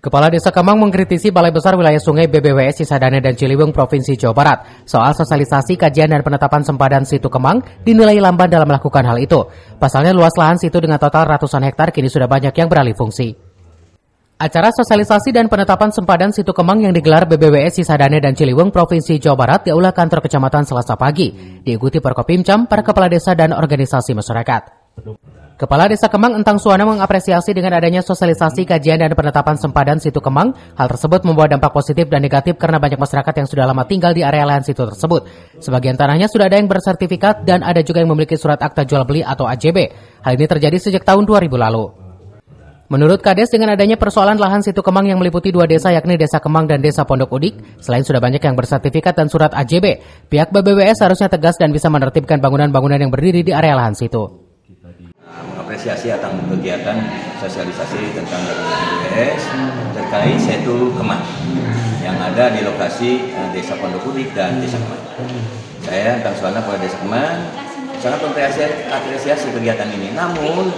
Kepala Desa Kemang mengkritisi Balai Besar Wilayah Sungai BBWS Cisadane dan Ciliwung Provinsi Jawa Barat soal sosialisasi kajian dan penetapan sempadan situ Kemang dinilai lamban dalam melakukan hal itu. Pasalnya luas lahan situ dengan total ratusan hektar kini sudah banyak yang beralih fungsi. Acara sosialisasi dan penetapan sempadan situ Kemang yang digelar BBWS Cisadane dan Ciliwung Provinsi Jawa Barat di Aula Kantor Kecamatan Selasa pagi, diikuti Forkopimcam, para kepala desa dan organisasi masyarakat. Kepala Desa Kemang Entang Suwana mengapresiasi dengan adanya sosialisasi kajian dan penetapan sempadan situ Kemang. Hal tersebut membawa dampak positif dan negatif karena banyak masyarakat yang sudah lama tinggal di area lahan situ tersebut. Sebagian tanahnya sudah ada yang bersertifikat dan ada juga yang memiliki surat akta jual beli atau AJB. Hal ini terjadi sejak tahun 2000 lalu. Menurut Kades, dengan adanya persoalan lahan situ Kemang yang meliputi dua desa yakni Desa Kemang dan Desa Pondok Udik, selain sudah banyak yang bersertifikat dan surat AJB, pihak BBWS harusnya tegas dan bisa menertibkan bangunan-bangunan yang berdiri di area lahan situ. Apresiasi atas kegiatan sosialisasi tentang BBWS terkait situ Kemang yang ada di lokasi Desa Pondok Udik dan Desa Kemang. Saya Entang Suwana pada Desa Kemang sangat mengapresiasi kegiatan ini. Namun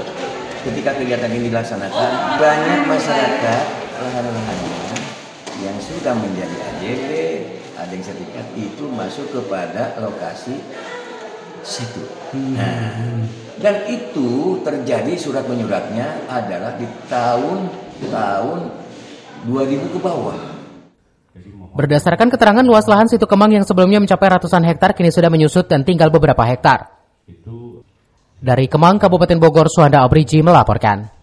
ketika kegiatan ini dilaksanakan, banyak masyarakat lahan-lahannya yang sudah menjadi AJB, ada yang sertifikat itu masuk kepada lokasi situ. Dan itu terjadi surat menyuratnya adalah di tahun 2000 ke bawah. Berdasarkan keterangan luas lahan situ Kemang yang sebelumnya mencapai ratusan hektar kini sudah menyusut dan tinggal beberapa hektar. Dari Kemang, Kabupaten Bogor, Suhanda Abriji melaporkan.